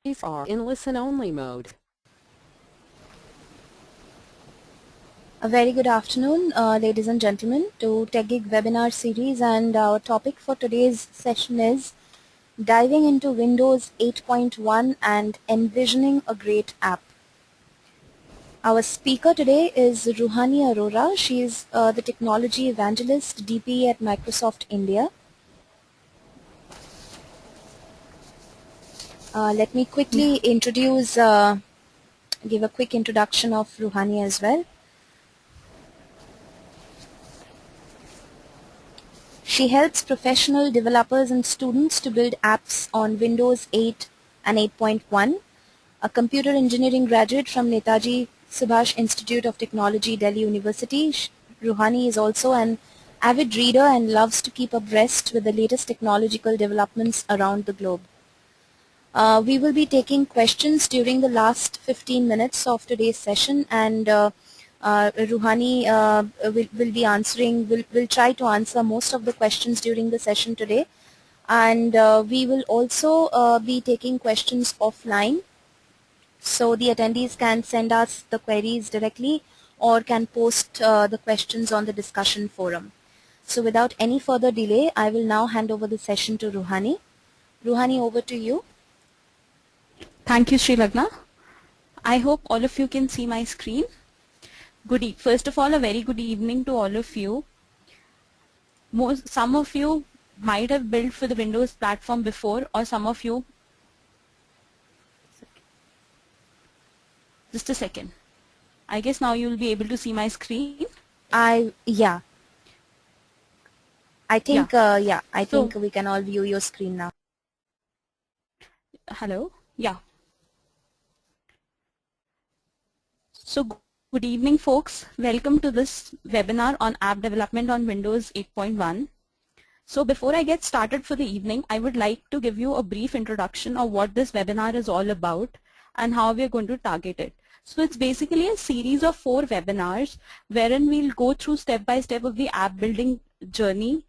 These are in listen-only mode. A very good afternoon, ladies and gentlemen, to TechGig webinar series, and our topic for today's session is diving into Windows 8.1 and envisioning a great app. Our speaker today is Ruhani Arora. She is the technology evangelist DP at Microsoft India. Let me quickly give a quick introduction of Ruhani as well. She helps professional developers and students to build apps on Windows 8 and 8.1. A computer engineering graduate from Netaji Subhash Institute of Technology, Delhi University, Ruhani is also an avid reader and loves to keep abreast with the latest technological developments around the globe. We will be taking questions during the last 15 minutes of today's session, and Ruhani will be answering, will try to answer most of the questions during the session today. And we will also be taking questions offline. So the attendees can send us the queries directly or can post the questions on the discussion forum. So without any further delay, I will now hand over the session to Ruhani. Ruhani, over to you. Thank you, Sri Lagna. I hope all of you can see my screen. First of all, a very good evening to all of you. Some of you might have built for the Windows platform before, or some of you. Just a second. I guess now you'll be able to see my screen. Yeah. I think So, we can all view your screen now. Hello. Yeah. So good evening, folks. Welcome to this webinar on app development on Windows 8.1. So before I get started for the evening, I would like to give you a brief introduction of what this webinar is all about and how we are going to target it. So it's basically a series of 4 webinars wherein we'll go through step by step of the app building journey.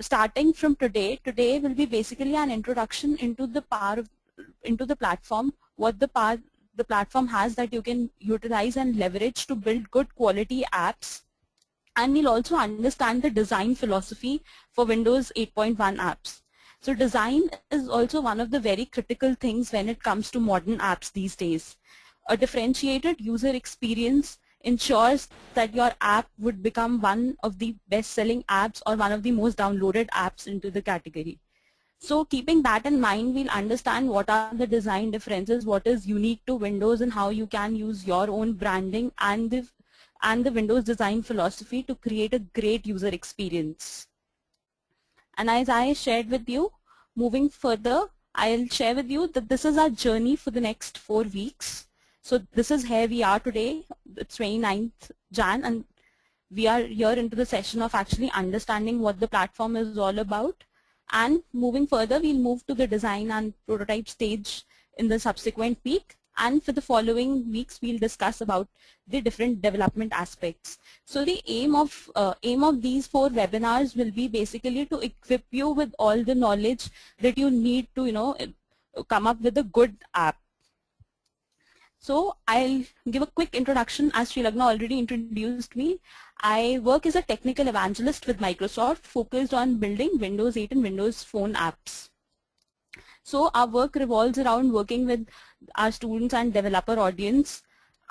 Starting from today will be basically an introduction into the platform, what the platform has that you can utilize and leverage to build good quality apps. And we'll also understand the design philosophy for Windows 8.1 apps. So design is also one of the very critical things when it comes to modern apps these days. A differentiated user experience ensures that your app would become one of the best-selling apps or one of the most downloaded apps into the category. So keeping that in mind, we'll understand what are the design differences, what is unique to Windows, and how you can use your own branding and the Windows design philosophy to create a great user experience. And as I shared with you, moving further, I'll share with you that this is our journey for the next 4 weeks. So this is here we are today, the 29th Jan, and we are here into the session of actually understanding what the platform is all about. And moving further, we'll move to the design and prototype stage in the subsequent week. And for the following weeks, we'll discuss about the different development aspects. So the aim of these 4 webinars will be basically to equip you with all the knowledge that you need to, come up with a good app. So I'll give a quick introduction. As Sri Lagna already introduced me, I work as a technical evangelist with Microsoft focused on building Windows 8 and Windows Phone apps. So our work revolves around working with our students and developer audience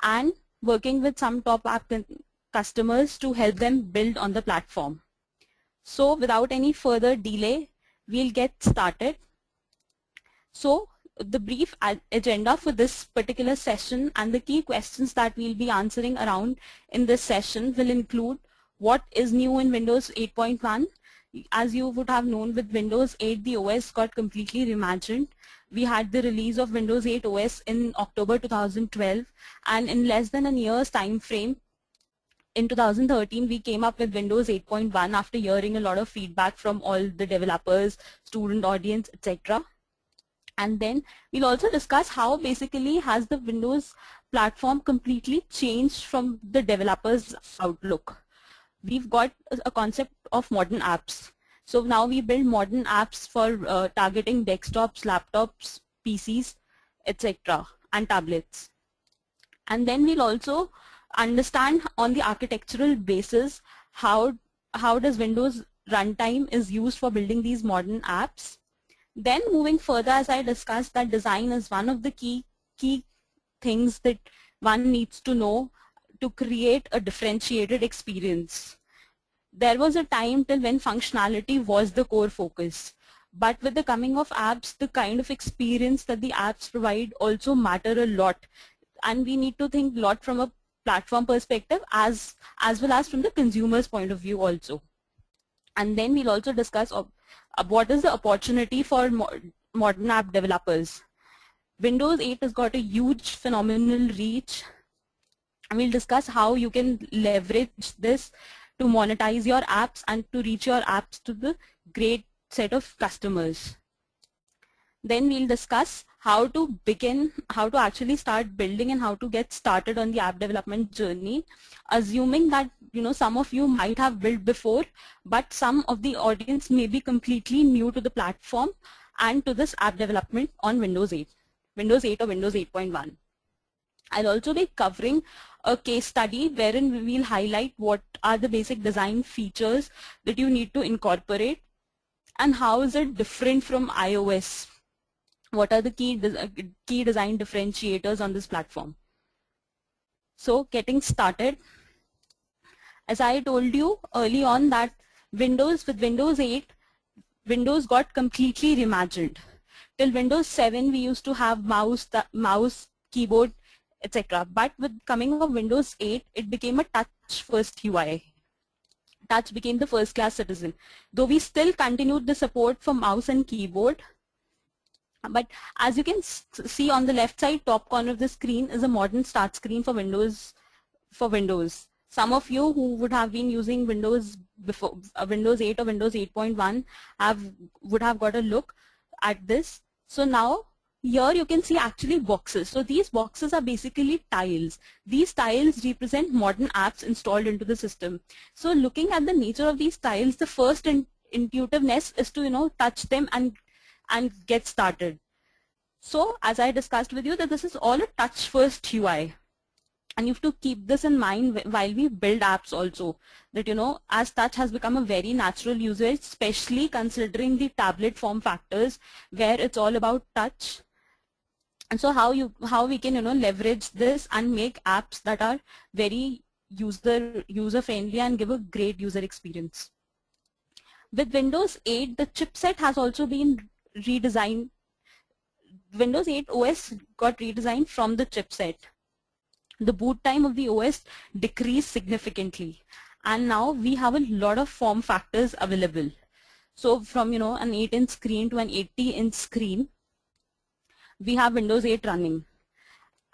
and working with some top app customers to help them build on the platform. So without any further delay, we'll get started. So the brief agenda for this particular session and the key questions that we'll be answering around in this session will include what is new in Windows 8.1. As you would have known, with Windows 8 the OS got completely reimagined. We had the release of Windows 8 OS in October 2012, and in less than a year's time frame, in 2013 we came up with Windows 8.1 after hearing a lot of feedback from all the developers, student audience, etc. And then we'll also discuss how basically has the Windows platform completely changed from the developers' outlook. We've got a concept of modern apps. So now we build modern apps for targeting desktops, laptops, PCs, etc. and tablets. And then we'll also understand on the architectural basis how does Windows runtime is used for building these modern apps. Then moving further, as I discussed, that design is one of the key things that one needs to know to create a differentiated experience. There was a time till when functionality was the core focus. But with the coming of apps, the kind of experience that the apps provide also matter a lot. And we need to think a lot from a platform perspective as well as from the consumer's point of view also. And then we'll also discuss what is the opportunity for modern app developers. Windows 8 has got a huge phenomenal reach. And we'll discuss how you can leverage this to monetize your apps and to reach your apps to the great set of customers. Then we'll discuss how to actually start building and how to get started on the app development journey, assuming that some of you might have built before, but some of the audience may be completely new to the platform and to this app development on Windows 8 or Windows 8.1. I'll also be covering a case study wherein we will highlight what are the basic design features that you need to incorporate and how is it different from iOS. What are the key design differentiators on this platform? So getting started, as I told you early on that with Windows 8, Windows got completely reimagined. Till Windows 7, we used to have mouse, keyboard, etc. But with coming of Windows 8, it became a touch-first UI. Touch became the first-class citizen. Though we still continued the support for mouse and keyboard, but as you can see on the left side top corner of the screen is a modern start screen for Windows. Some of you who would have been using Windows before Windows 8 or Windows 8.1 would have got a look at this. So now here you can see actually boxes. So these boxes are basically tiles. These tiles represent modern apps installed into the system. So looking at the nature of these tiles, the first intuitiveness is to touch them and get started. So as I discussed with you that this is all a touch first UI. And you have to keep this in mind while we build apps also, that as touch has become a very natural usage, especially considering the tablet form factors where it's all about touch. And so how we can leverage this and make apps that are very user friendly and give a great user experience. With Windows 8, the chipset has also been redesigned. Windows 8 OS got redesigned from the chipset. The boot time of the OS decreased significantly, and now we have a lot of form factors available. So from an 8-inch screen to an 80-inch screen, we have Windows 8 running.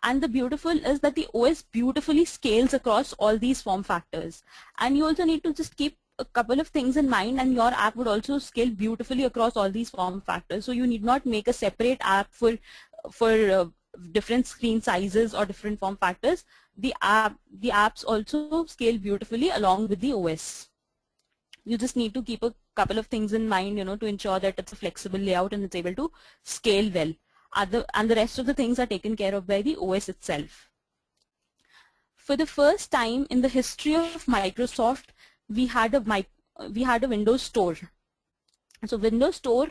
And the beautiful is that the OS beautifully scales across all these form factors. And you also need to just keep a couple of things in mind, and your app would also scale beautifully across all these form factors. So you need not make a separate app for different screen sizes or different form factors. The apps also scale beautifully along with the OS. You just need to keep a couple of things in mind, to ensure that it's a flexible layout and it's able to scale well. And the rest of the things are taken care of by the OS itself. For the first time in the history of Microsoft, we had a Windows Store. So Windows Store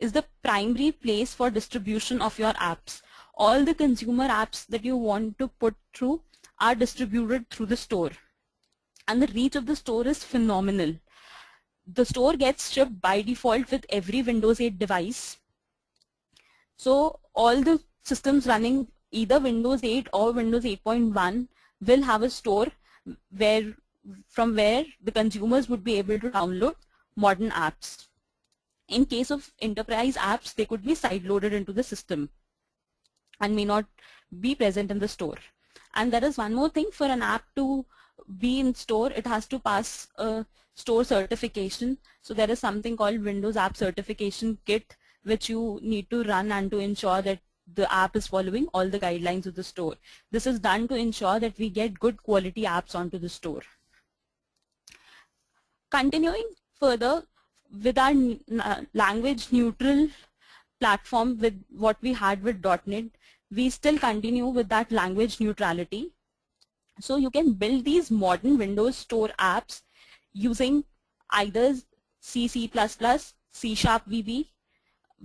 is the primary place for distribution of your apps. All the consumer apps that you want to put through are distributed through the store. And the reach of the store is phenomenal. The store gets shipped by default with every Windows 8 device. So all the systems running either Windows 8 or Windows 8.1 will have a store from where the consumers would be able to download modern apps. In case of enterprise apps, they could be side-loaded into the system and may not be present in the store. And there is one more thing: for an app to be in store, it has to pass a store certification. So there is something called Windows App Certification Kit, which you need to run and to ensure that the app is following all the guidelines of the store. This is done to ensure that we get good quality apps onto the store. Continuing further with our language neutral platform with what we had with .NET, we still continue with that language neutrality. So you can build these modern Windows Store apps using either C, C++, C#, VB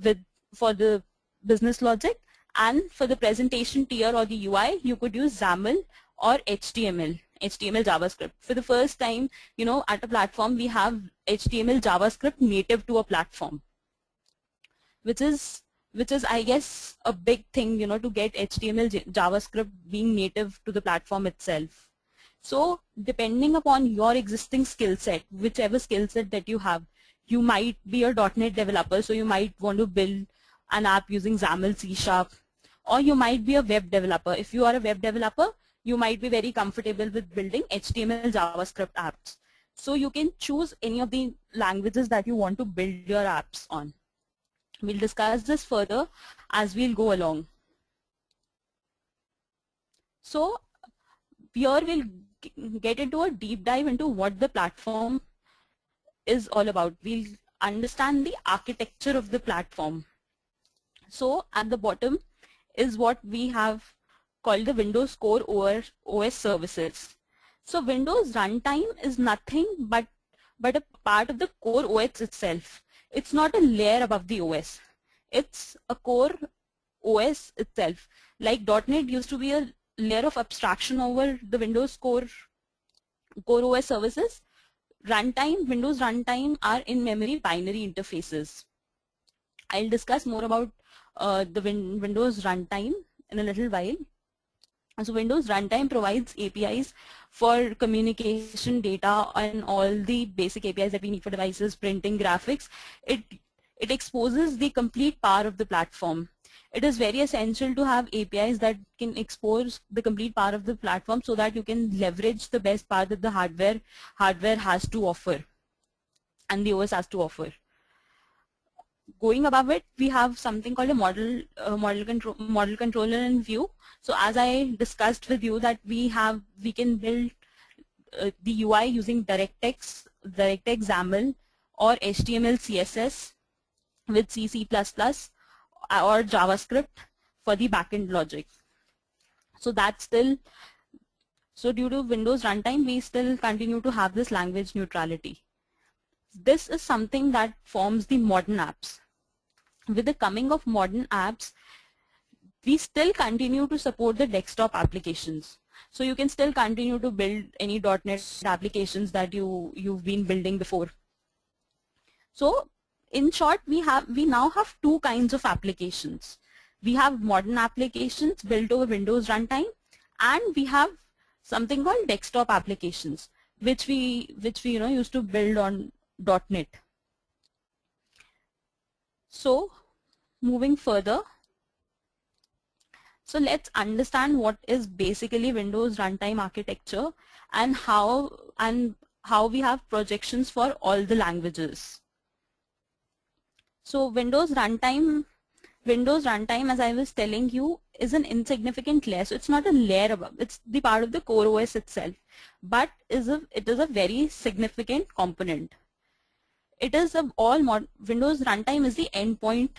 with for the business logic, and for the presentation tier or the UI, you could use XAML or HTML JavaScript. For the first time, at a platform, we have HTML JavaScript native to a platform, which is I guess a big thing, to get HTML JavaScript being native to the platform itself. So depending upon your existing skill set, whichever skill set that you have, you might be a .NET developer, so you might want to build an app using XAML, C#, or you might be a web developer. If you are a web developer, you might be very comfortable with building HTML JavaScript apps. So you can choose any of the languages that you want to build your apps on. We'll discuss this further as we'll go along. So here we'll get into a deep dive into what the platform is all about. We'll understand the architecture of the platform. So at the bottom is what we have called the Windows Core OS services. So Windows Runtime is nothing but a part of the core OS itself. It's not a layer above the OS. It's a core OS itself. Like .NET used to be a layer of abstraction over the Windows Core OS services. Windows Runtime are in-memory binary interfaces. I'll discuss more about the Windows Runtime in a little while. So Windows Runtime provides APIs for communication, data, and all the basic APIs that we need for devices, printing, graphics. It exposes the complete power of the platform. It is very essential to have APIs that can expose the complete power of the platform so that you can leverage the best part that the hardware has to offer and the OS has to offer. Going above it, we have something called a model controller in view. So as I discussed with you that we can build the UI using DirectX XAML or HTML CSS with C, C++ or JavaScript for the backend logic. So due to Windows Runtime, we still continue to have this language neutrality. This is something that forms the modern apps. With the coming of modern apps, we still continue to support the desktop applications. So you can still continue to build any .NET applications that you've been building before. So in short, we now have two kinds of applications. We have modern applications built over Windows Runtime, and we have something called desktop applications, which we used to build on .NET. So moving further, so let's understand what is basically Windows Runtime architecture and how we have projections for all the languages. So Windows Runtime, as I was telling you, is an insignificant layer. So it's not a layer above, it's the part of the core OS itself, but it is a very significant component. It is Windows Runtime is the endpoint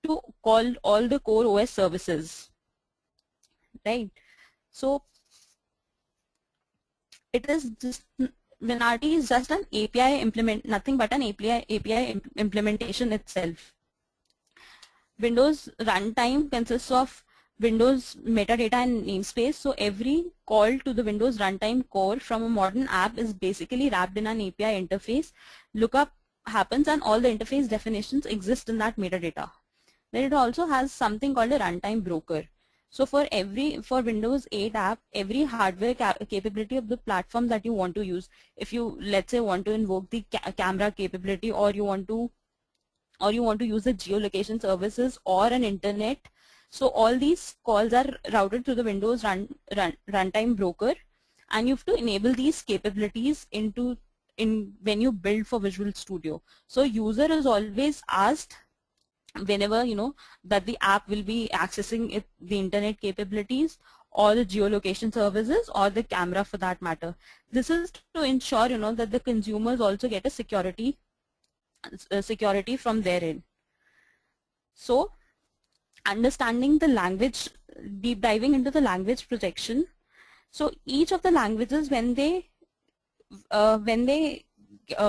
to call all the core OS services, right? So it is just, WinRT is just an API nothing but an API implementation itself. Windows Runtime consists of Windows metadata and namespace. So every call to the Windows Runtime core from a modern app is basically wrapped in an API interface. Lookup happens and all the interface definitions exist in that metadata. Then it also has something called a runtime broker. So for Windows 8 app, every hardware capability of the platform that you want to use, if you let's say want to invoke the camera capability, or you want to use the geolocation services or an internet, so all these calls are routed to the Windows runtime broker, and you have to enable these capabilities when you build for Visual Studio. So user is always asked whenever that the app will be accessing the internet capabilities or the geolocation services or the camera for that matter. This is to ensure that the consumers also get a security from their end. So understanding the language, deep diving into the language projection. So each of the languages, when they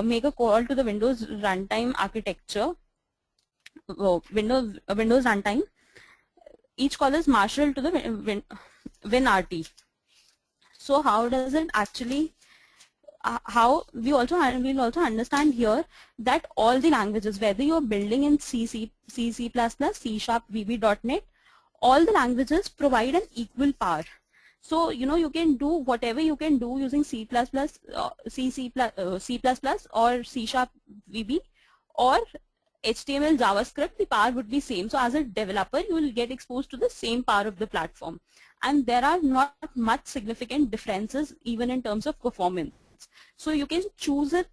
make a call to the Windows runtime architecture, Windows runtime, each call is marshaled to the WinRT. So how does it actually? How we'll also understand here that all the languages, whether you're building in C, C, C, C++, C Sharp, VB.NET, all the languages provide an equal power. So you can do whatever you can do using C++, C++, or C Sharp, VB, or HTML, JavaScript. The power would be same. So as a developer, you will get exposed to the same power of the platform, and there are not much significant differences even in terms of performance. So you can choose a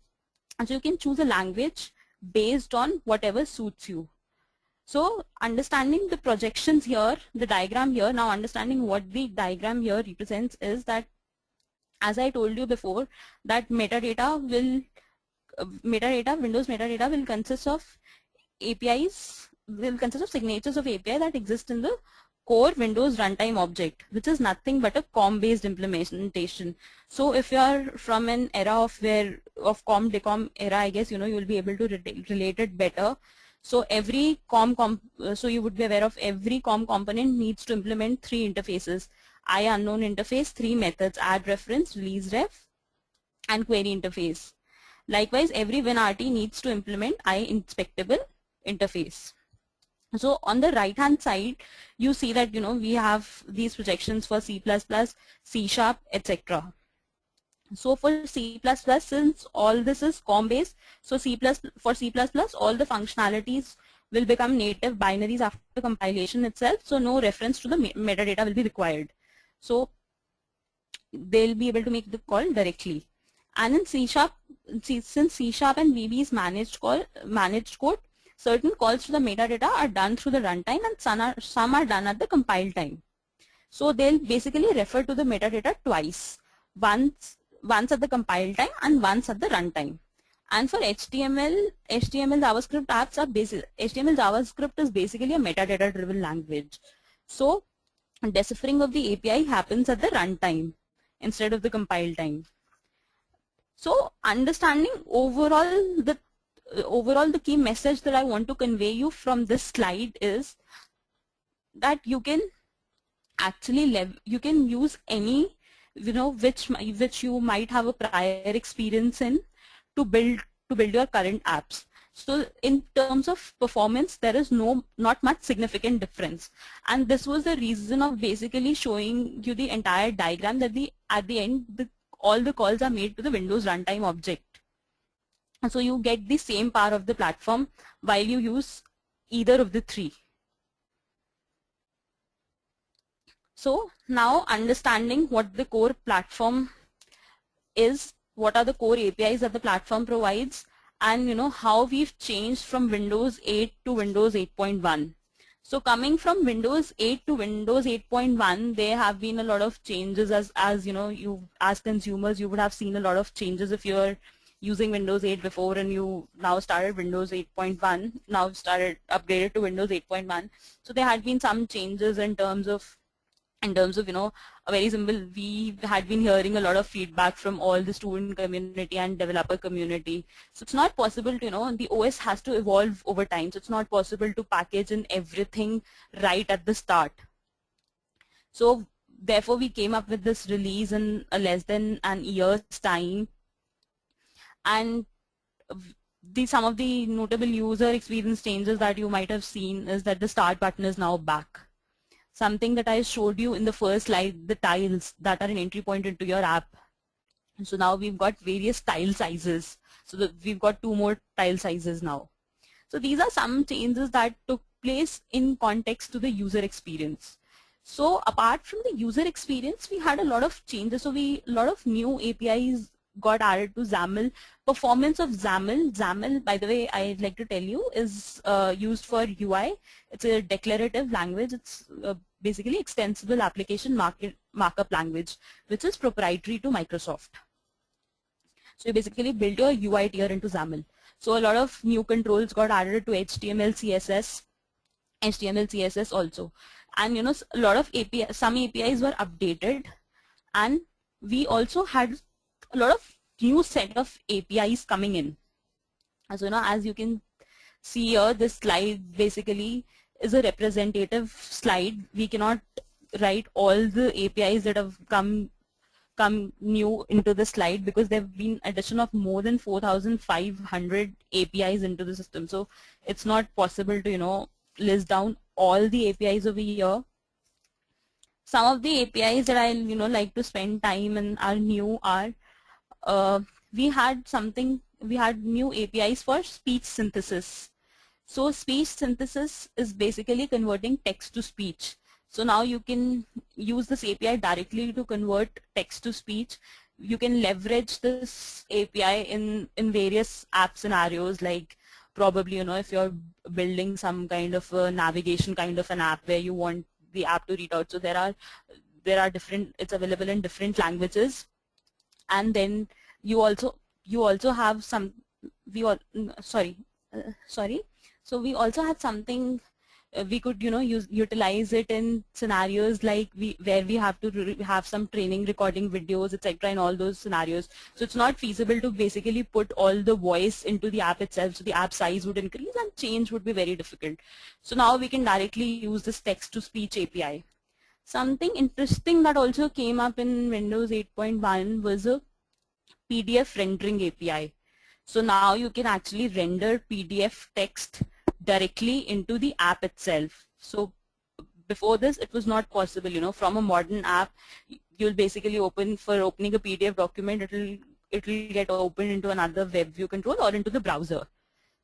language based on whatever suits you. So understanding the projections here, the diagram here, now understanding what the diagram here represents is that, as I told you before, that Windows metadata will consist of APIs, will consist of signatures of API that exist in the core Windows runtime object, which is nothing but a COM-based implementation. So if you are from an era of COM-DECOM era, I guess you will be able to relate it better. So every so you would be aware of every COM component needs to implement 3 interfaces: IUnknown interface, 3 methods: add reference, release ref, and query interface. Likewise, every WinRT needs to implement IInspectable interface. So on the right hand side, you see that we have these projections for C++, C Sharp, etc. So for C++, since all this is COM based, so for C++, all the functionalities will become native binaries after compilation itself. So no reference to the metadata will be required. So they'll be able to make the call directly. And in C Sharp, since C Sharp and VB is managed code, certain calls to the metadata are done through the runtime, and some are done at the compile time. So they'll basically refer to the metadata twice, once at the compile time and once at the runtime. And for HTML JavaScript apps are HTML JavaScript is basically a metadata driven language. So deciphering of the API happens at the runtime instead of the compile time. So understanding overall the key message that I want to convey you from this slide is that you can actually you can use any which you might have a prior experience in to build your current apps. So in terms of performance, there is not much significant difference, and this was the reason of basically showing you the entire diagram that at the end all the calls are made to the Windows runtime object. So you get the same power of the platform while you use either of the 3. So now understanding what the core platform is, what are the core APIs that the platform provides, and how we've changed from Windows 8 to Windows 8.1. So coming from Windows 8 to Windows 8.1, there have been a lot of changes. As as consumers, you would have seen a lot of changes if you're using Windows 8 before and you now started Windows 8.1, now started upgraded to Windows 8.1. So there had been some changes in terms of a very simple, we had been hearing a lot of feedback from all the student community and developer community. So it's not possible to, the OS has to evolve over time. So it's not possible to package in everything right at the start. So therefore we came up with this release in less than an year's time. And some of the notable user experience changes that you might have seen is that the start button is now back. Something that I showed you in the first slide, the tiles that are an entry point into your app. So now we've got various tile sizes. So we've got 2 more tile sizes now. So these are some changes that took place in context to the user experience. So apart from the user experience, we had a lot of changes. So a lot of new APIs got added to XAML. Performance of XAML, by the way, I'd like to tell you, is used for UI. It's a declarative language. It's basically extensible application markup language, which is proprietary to Microsoft. So you basically build your UI tier into XAML. So a lot of new controls got added to HTML, CSS, HTML, CSS also. And a lot of some APIs were updated, and we also had a lot of new set of APIs coming in. So as you can see here, this slide basically is a representative slide. We cannot write all the APIs that have come new into the slide, because there have been addition of more than 4,500 APIs into the system. So it's not possible to list down all the APIs over here. Some of the APIs that I like to spend time and are new are we had new APIs for speech synthesis. So speech synthesis is basically converting text to speech. So now you can use this API directly to convert text to speech. You can leverage this API in various app scenarios, like probably if you're building some kind of a navigation kind of an app where you want the app to read out. So there are different, it's available in different languages. And then you also have some, so we also had something we could utilize it in scenarios like where we have to have some training recording videos, etc., in all those scenarios. So it's not feasible to basically put all the voice into the app itself, so the app size would increase and change would be very difficult. So now we can directly use this text to speech API. Something interesting that also came up in Windows 8.1 was a PDF rendering API. So now you can actually render PDF text directly into the app itself. So before this, it was not possible. From a modern app, you'll basically opening a PDF document, it'll get opened into another web view control or into the browser.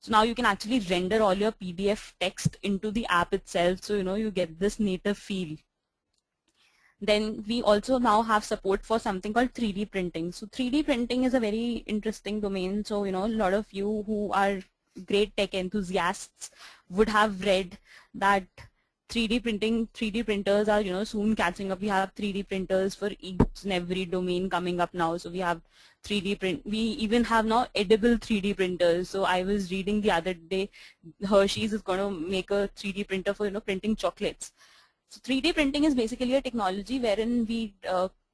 So now you can actually render all your PDF text into the app itself, so you get this native feel. Then we also now have support for something called 3D printing. So 3D printing is a very interesting domain. So a lot of you who are great tech enthusiasts would have read that 3D printers are soon catching up. We have 3D printers for each and every domain coming up now. So we have 3D print. We even have now edible 3D printers. So I was reading the other day, Hershey's is going to make a 3D printer for printing chocolates. So 3D printing is basically a technology wherein we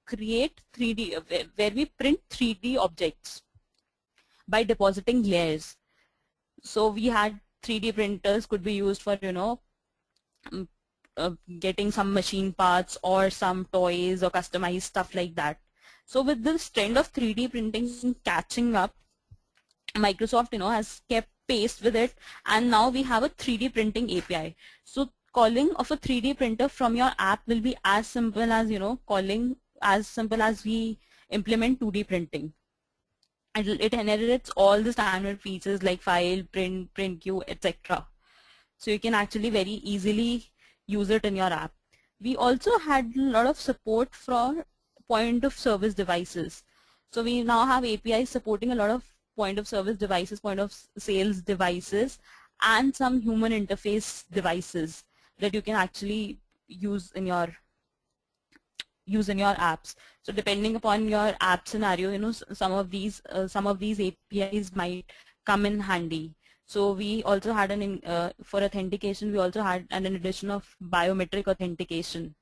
create 3D, where we print 3D objects by depositing layers. So we had 3D printers could be used for getting some machine parts or some toys or customized stuff like that. So with this trend of 3D printing catching up, Microsoft has kept pace with it, and now we have a 3D printing API. So calling of a 3D printer from your app will be as simple as calling as simple as we implement 2D printing. It inherits all the standard features like file, print queue, etc. So you can actually very easily use it in your app. We also had a lot of support for point of service devices. So we now have APIs supporting a lot of point of service devices, point of sales devices, and some human interface devices that you can actually use in your apps. So depending upon your app scenario, some of these APIs might come in handy. So we also had for authentication, we also had an addition of biometric authentication.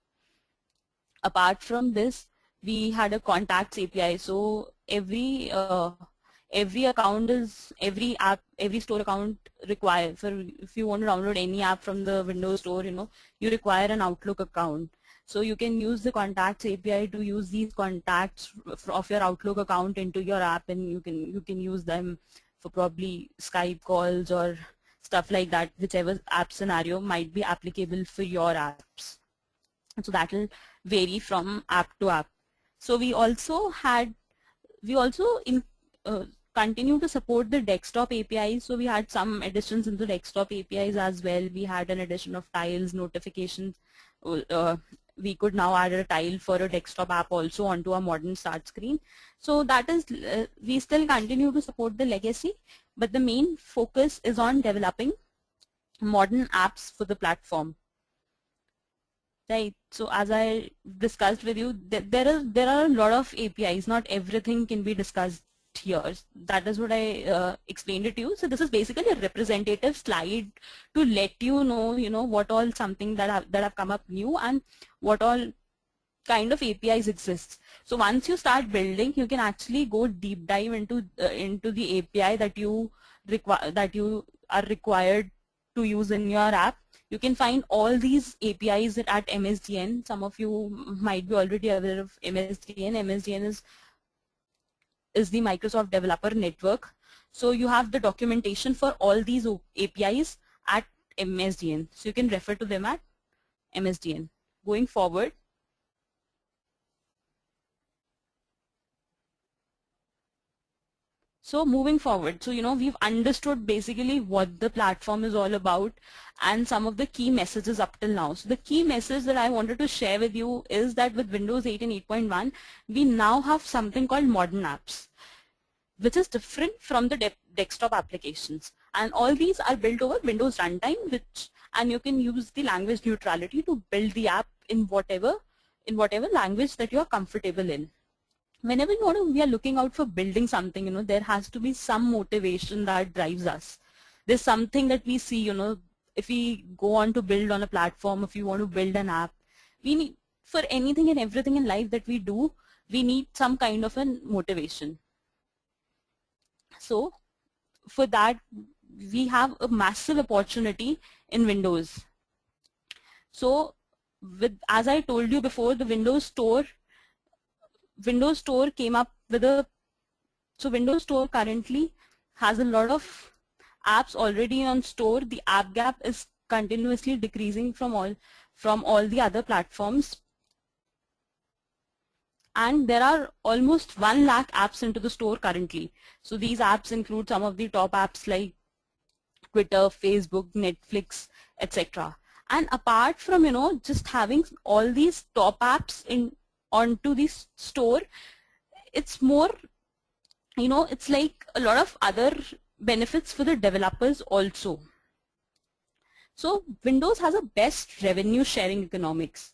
Apart from this, we had a contacts API. So every account every store account requires, if you want to download any app from the Windows Store, you require an Outlook account. So you can use the contacts API to use these contacts of your Outlook account into your app, and you can use them for probably Skype calls or stuff like that, whichever app scenario might be applicable for your apps. So that will vary from app to app. So we also continue to support the desktop APIs. So we had some additions into desktop APIs as well. We had an addition of tiles, notifications. We could now add a tile for a desktop app also onto a modern start screen. So that is, we still continue to support the legacy, but the main focus is on developing modern apps for the platform. Right. So as I discussed with you, there are a lot of APIs. Not everything can be discussed here. That is what I explained it to you. So this is basically a representative slide to let you know, what all something that have come up new and what all kind of APIs exists. So once you start building, you can actually go deep dive into the API that you are required to use in your app. You can find all these APIs at MSDN. Some of you might be already aware of MSDN. MSDN is the Microsoft Developer Network. So you have the documentation for all these APIs at MSDN. So you can refer to them at MSDN. Going forward, so moving forward, so we've understood basically what the platform is all about and some of the key messages up till now. So the key message that I wanted to share with you is that with Windows 8 and 8.1, we now have something called modern apps, which is different from the desktop applications. And all these are built over Windows runtime, and you can use the language neutrality to build the app in whatever language that you are comfortable in. Whenever we are looking out for building something, there has to be some motivation that drives us. There's something that we see, if we go on to build on a platform, if you want to build an app, we need, for anything and everything in life that we do, we need some kind of a motivation. So for that, we have a massive opportunity in Windows. So as I told you before, the Windows Store came up with so Windows Store currently has a lot of apps already on store. The app gap is continuously decreasing from all the other platforms. And there are almost 1 lakh apps into the store currently. So these apps include some of the top apps like Twitter, Facebook, Netflix, etc. And apart from, just having all these top apps onto this store, it's more, it's like a lot of other benefits for the developers also. So Windows has a best revenue sharing economics.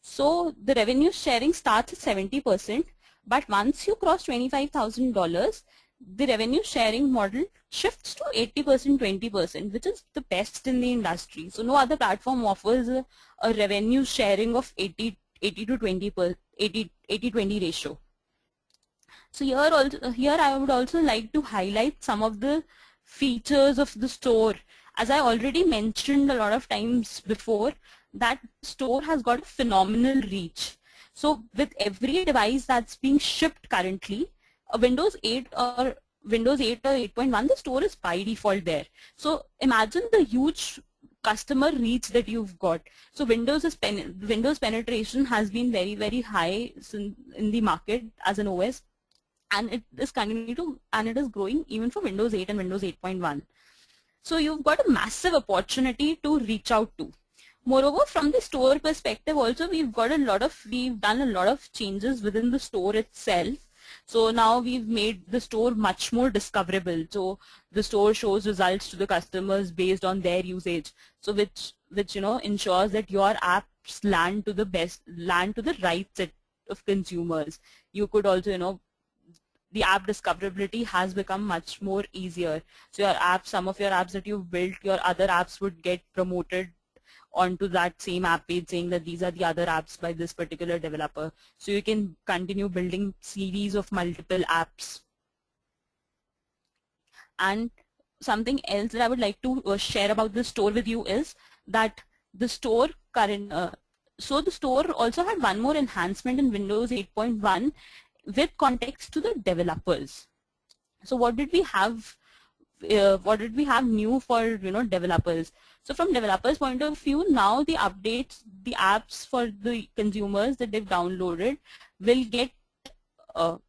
So the revenue sharing starts at 70%, but once you cross $25,000, the revenue sharing model shifts to 80%, 20%, which is the best in the industry. So no other platform offers a revenue sharing of 80 to 20% ratio. So here I would also like to highlight some of the features of the store. As I already mentioned a lot of times before, that store has got a phenomenal reach. So with every device that's being shipped currently, a Windows 8 or 8.1, the store is by default there. So imagine the huge customer reach that you've got. So Windows penetration has been very, very high in the market as an OS, and it is growing even for Windows 8 and Windows 8.1. So you've got a massive opportunity to reach out to. Moreover, from the store perspective also, we've done a lot of changes within the store itself. So now we've made the store much more discoverable. So the store shows results to the customers based on their usage. So which ensures that your apps land to the right set of consumers. You could also, the app discoverability has become much more easier. So some of your apps that you've built, your other apps would get promoted onto that same app page saying that these are the other apps by this particular developer. So you can continue building series of multiple apps. And something else that I would like to share about the store with you is that the store so the store also had one more enhancement in Windows 8.1 with context to the developers. So what did we have new for developers? So from developers point of view, now the apps for the consumers that they've downloaded will get so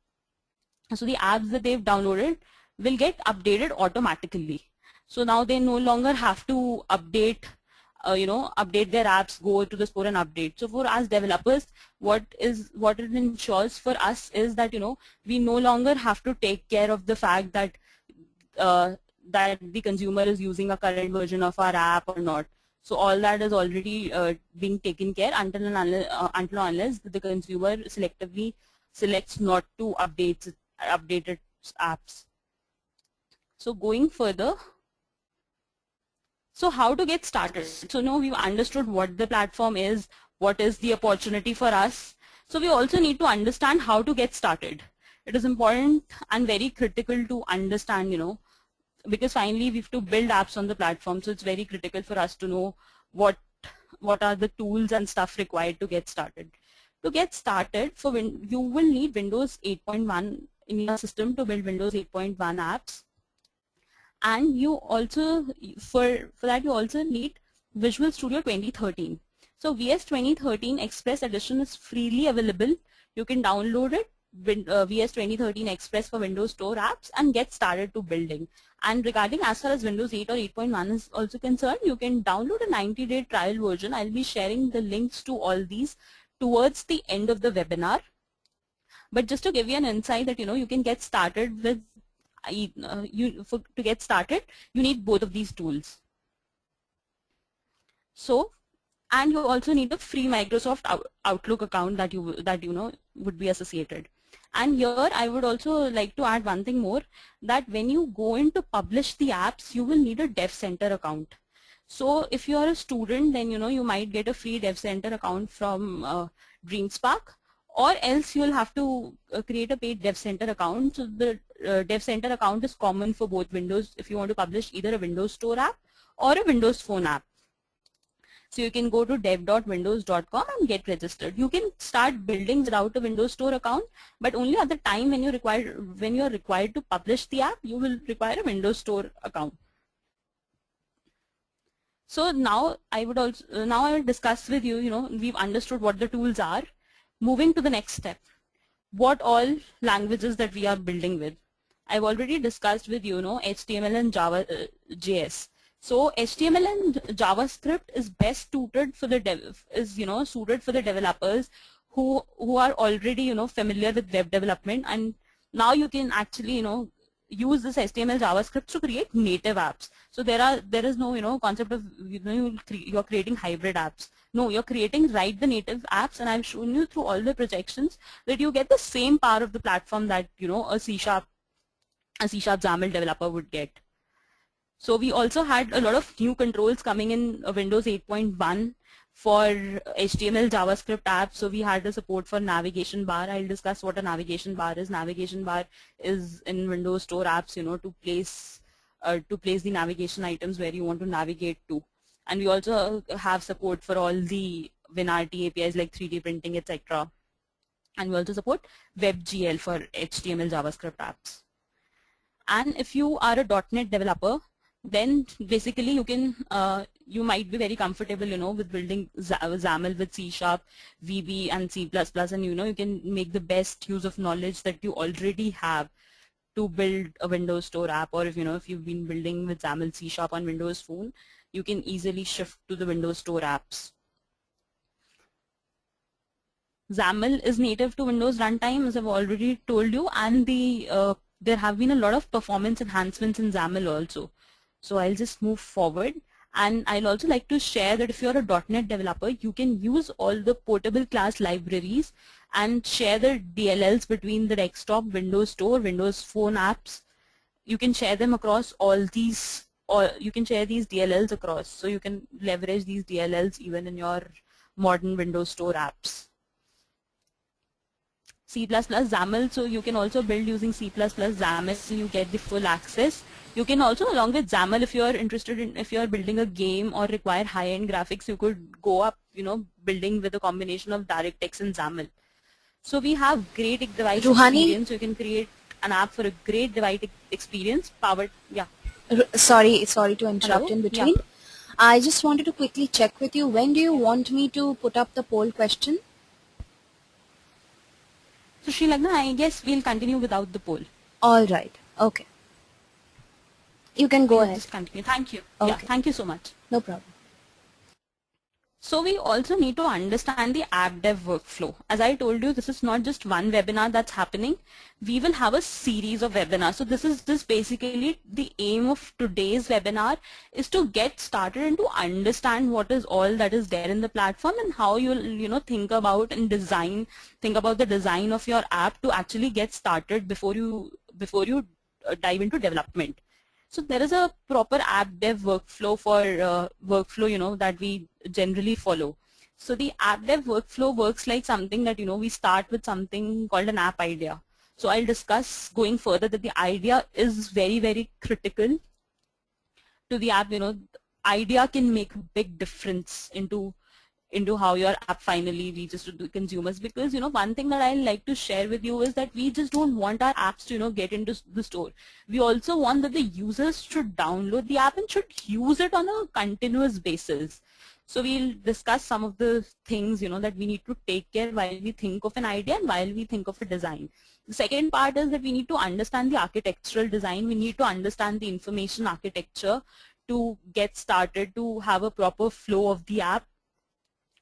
the apps that they've downloaded will get updated automatically. So now they no longer have to update their apps, go to the store and update. So for us developers, what it ensures for us is that we no longer have to take care of the fact that that the consumer is using a current version of our app or not. So all that is already being taken care until unless the consumer selectively selects not to update it apps. So going further, so how to get started? So now we've understood what the platform is, what is the opportunity for us. So we also need to understand how to get started. It is important and very critical to understand, because finally we have to build apps on the platform. So it's very critical for us to know what are the tools and stuff required to get started. To get started, you will need Windows 8.1 in your system to build Windows 8.1 apps. And you also, for that, you also need Visual Studio 2013. So VS 2013 Express Edition is freely available. You can download it, VS 2013 Express for Windows Store apps, and get started to building. And regarding as far as Windows 8 or 8.1 is also concerned, you can download a 90-day trial version. I'll be sharing the links to all these towards the end of the webinar. But just to give you an insight that, you can get started with to get started, you need both of these tools. So, and you also need a free Microsoft Outlook account that would be associated. And here I would also like to add one thing more, that when you go in to publish the apps, you will need a Dev Center account. So if you are a student, then you might get a free Dev Center account from DreamSpark, or else you will have to create a paid Dev Center account. So the Dev Center account is common for both Windows if you want to publish either a Windows Store app or a Windows Phone app. So you can go to dev.windows.com and get registered. You can start building without a Windows Store account, but only at the time when you are required to publish the app, you will require a Windows Store account. So now I will discuss with you, we've understood what the tools are. Moving to the next step, what all languages that we are building with. I've already discussed with HTML and Java JS. So HTML and JavaScript is best suited for the suited for the developers who are already familiar with web development, and now you can actually use this HTML JavaScript to create native apps. So there is no concept of you're creating hybrid apps. No, you're creating the native apps, and I've shown you through all the projections that you get the same power of the platform that a C# XAML developer would get. So we also had a lot of new controls coming in Windows 8.1 for HTML JavaScript apps. So we had the support for navigation bar. I'll discuss what a navigation bar is. Navigation bar is in Windows Store apps, to place the navigation items where you want to navigate to. And we also have support for all the WinRT APIs like 3D printing, etc. And we also support WebGL for HTML JavaScript apps. And if you are a .NET developer, then basically you might be very comfortable, with building XAML with C#, VB, and C++, and you can make the best use of knowledge that you already have to build a Windows Store app, or if you've been building with XAML C# on Windows Phone, you can easily shift to the Windows Store apps. XAML is native to Windows Runtime, as I've already told you, and there have been a lot of performance enhancements in XAML also. So I'll just move forward, and I'll also like to share that if you're a .NET developer, you can use all the portable class libraries and share the DLLs between the desktop, Windows Store, Windows Phone apps. You can share them across all these, or you can share these DLLs across. So you can leverage these DLLs even in your modern Windows Store apps. C++ XAML, so you can also build using C++ XAML, so you get the full access. You can also, along with XAML, if you are interested in, if you are building a game or require high-end graphics, you could go up, building with a combination of DirectX and XAML. So we have great device experience. So you can create an app for a great device experience powered. Yeah. Sorry to interrupt in between. Yeah. I just wanted to quickly check with you. When do you want me to put up the poll question? So Srilagna, I guess we'll continue without the poll. All right. Okay. You can go ahead. Just continue. Thank you. Okay. Yeah, thank you so much. No problem. So we also need to understand the app dev workflow. As I told you, this is not just one webinar that's happening. We will have a series of webinars. So this is just basically the aim of today's webinar is to get started and to understand what is all that is there in the platform and how you'll think about the design of your app to actually get started before before you dive into development. So there is a proper app dev workflow for that we generally follow. So the app dev workflow works like something that we start with something called an app idea. So I'll discuss going further that the idea is very, very critical to the app. Idea can make a big difference into how your app finally reaches to the consumers, because one thing that I like to share with you is that we just don't want our apps to get into the store. We also want that the users should download the app and should use it on a continuous basis. So we'll discuss some of the things that we need to take care while we think of an idea and while we think of a design. The second part is that we need to understand the architectural design. We need to understand the information architecture to get started, to have a proper flow of the app,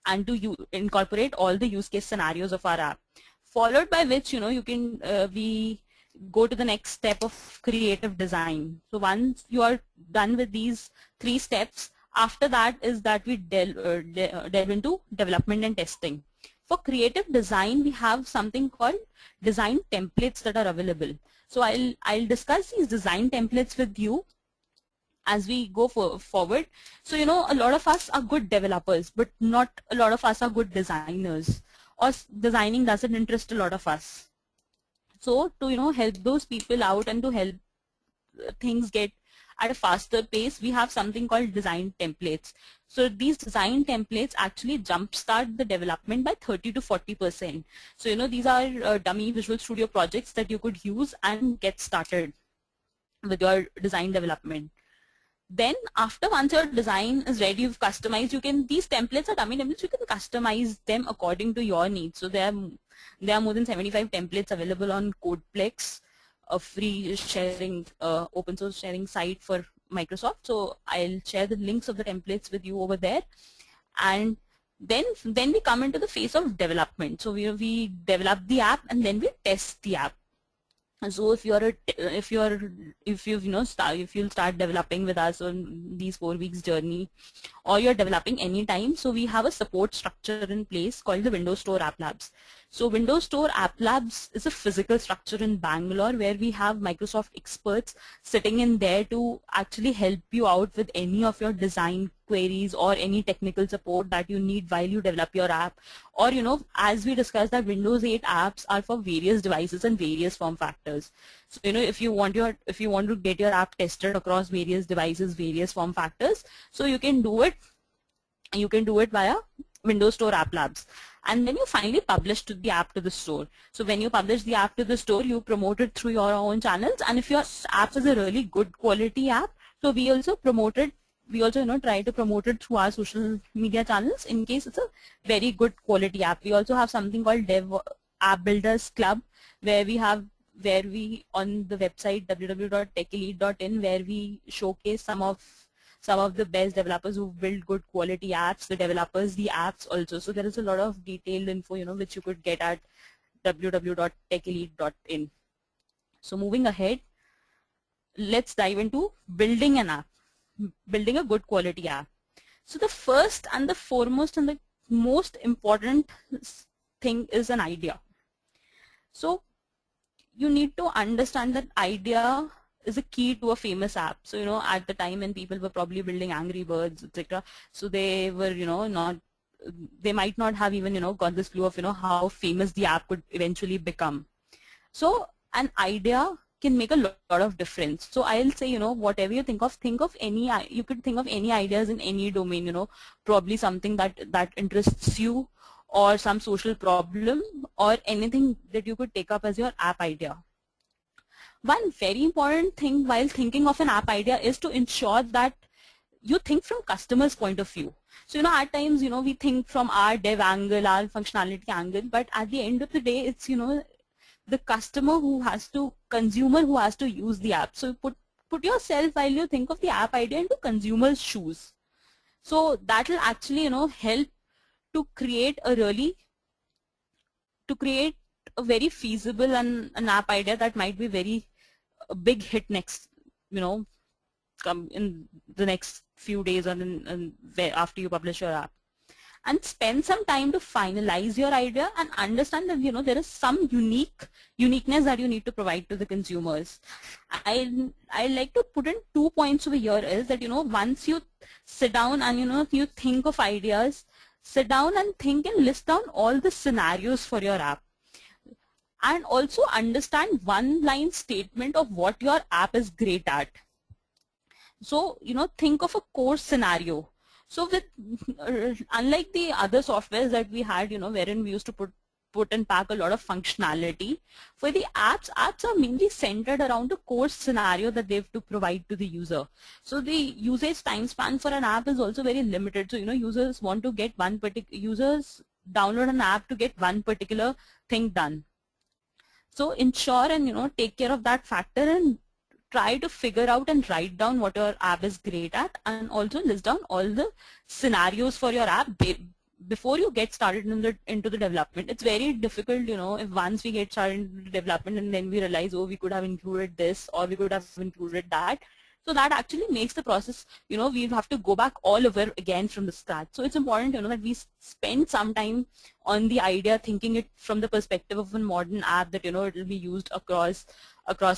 and to incorporate all the use case scenarios of our app. Followed by which you can we go to the next step of creative design. So once you are done with these 3 steps, after that is that we delve into development and testing. For creative design, we have something called design templates that are available. So I'll discuss these design templates with you as we go forward. So a lot of us are good developers, but not a lot of us are good designers, or designing doesn't interest a lot of us. So to help those people out and to help things get at a faster pace, we have something called design templates. So these design templates actually jumpstart the development by 30 to 40%. So these are dummy Visual Studio projects that you could use and get started with your design development. Then once your design is ready, you've customized, these templates are dummy templates, you can customize them according to your needs. So there are more than 75 templates available on Codeplex, a free sharing, open source sharing site for Microsoft. So I'll share the links of the templates with you over there. And then we come into the phase of development. So we develop the app and then we test the app. So if you'll start developing with us on these 4 weeks journey, or you're developing anytime, so we have a support structure in place called the Windows Store App Labs. So Windows Store App Labs is a physical structure in Bangalore where we have Microsoft experts sitting in there to actually help you out with any of your design queries or any technical support that you need while you develop your app. Or as we discussed, that Windows 8 apps are for various devices and various form factors. So if you want to get your app tested across various devices, various form factors, so you can do it via Windows Store App Labs. And then you finally publish the app to the store. So when you publish the app to the store, you promote it through your own channels. And if your app is a really good quality app, so we also try to promote it through our social media channels in case it's a very good quality app. We also have something called Dev App Builders Club, where we on the website www.techelite.in, where we showcase some of the best developers who build good quality apps, the developers, the apps also. So there is a lot of detailed info, which you could get at www.techelite.in. So moving ahead, let's dive into building an app, building a good quality app. So the first and the foremost and the most important thing is an idea. So you need to understand that idea is a key to a famous app. So at the time when people were probably building Angry Birds, etc., so they were they might not have even got this clue of how famous the app could eventually become. So an idea can make a lot of difference. So I'll say whatever you think of any, you could think of any ideas in any domain, probably something that interests you, or some social problem, or anything that you could take up as your app idea. One very important thing while thinking of an app idea is to ensure that you think from customer's point of view. So at times we think from our dev angle, our functionality angle, but at the end of the day, it's the consumer who has to use the app. So put yourself, while you think of the app idea, into consumer's shoes. So that will actually help to create a very feasible and an app idea that might be very a big hit next, come in the next few days, or after you publish your app. and spend some time to finalize your idea and understand that, you know, there is some uniqueness that you need to provide to the consumers. I like to put in 2 points over here is that, you know, once you sit down and, you know, you think of ideas, sit down and think and list down all the scenarios for your app. And also understand one line statement of what your app is great at. So, you know, think of a core scenario. So with, unlike the other softwares that we had, you know, wherein we used to put and pack a lot of functionality, for the apps are mainly centered around the core scenario that they have to provide to the user. So the usage time span for an app is also very limited. So, you know, users want to get users download an app to get one particular thing done. So ensure and, you know, take care of that factor and try to figure out and write down what your app is great at, and also list down all the scenarios for your app before you get started into the development. It's very difficult, you know, if once we get started into development and then we realize, oh, we could have included this or we could have included that. So that actually makes the process, you know, we have to go back all over again from the scratch. So it's important, you know, that we spend some time on the idea, thinking it from the perspective of a modern app that, you know, it will be used across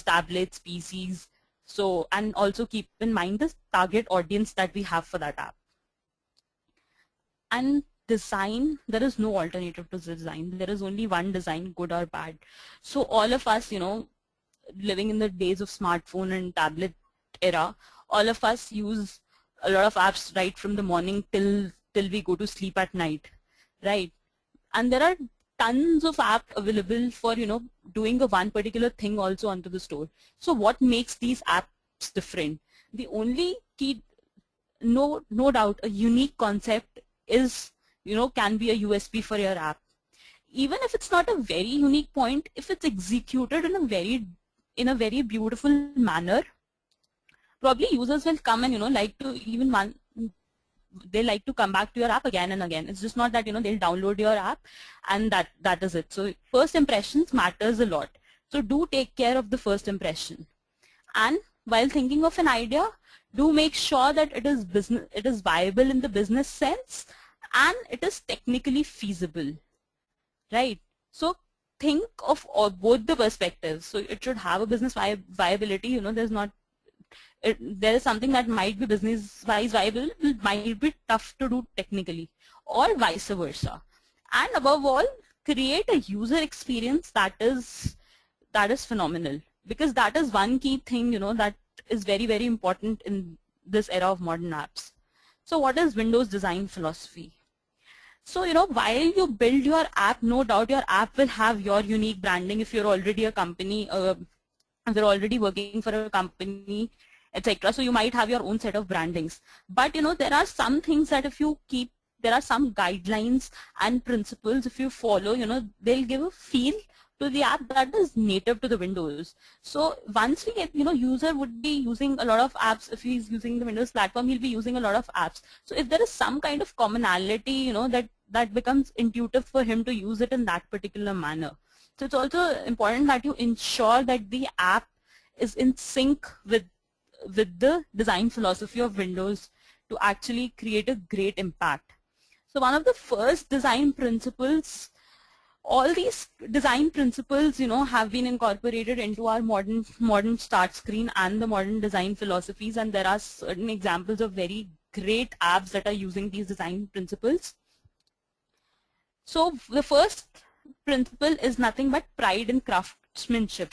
tablets, PCs. So, and also keep in mind the target audience that we have for that app. And design, there is no alternative to design. There is only one design, good or bad. So all of us, you know, living in the days of smartphone and tablet era, all of us use a lot of apps right from the morning till we go to sleep at night, right? And there are tons of apps available for, you know, doing a one particular thing also onto the store. So what makes these apps different? The only key, no doubt, a unique concept is, you know, can be a USP for your app. Even if it's not a very unique point, if it's executed in a very beautiful manner, probably users will come and, you know, like to they like to come back to your app again and again. It's just not that, you know, they'll download your app and that is it. So first impressions matters a lot. So do take care of the first impression. And while thinking of an idea, do make sure that it is viable in the business sense and it is technically feasible, right? So think of both the perspectives. So it should have a business viability. You know, there is something that might be business-wise viable, might be tough to do technically, or vice versa. And above all, create a user experience that is phenomenal, because that is one key thing, you know, that is very, very important in this era of modern apps. So what is Windows design philosophy? So, you know, while you build your app, no doubt your app will have your unique branding. If you're already a company, if you're already working for a company, etc. So you might have your own set of brandings. But, you know, there are some things that if you keep, there are some guidelines and principles if you follow, you know, they'll give a feel to the app that is native to the Windows. So once we get, you know, user would be using a lot of apps. If he's using the Windows platform, he'll be using a lot of apps. So if there is some kind of commonality, you know, that becomes intuitive for him to use it in that particular manner. So it's also important that you ensure that the app is in sync with the design philosophy of Windows to actually create a great impact. So one of the first design principles, all these design principles, you know, have been incorporated into our modern start screen and the modern design philosophies, and there are certain examples of very great apps that are using these design principles. So the first principle is nothing but pride in craftsmanship.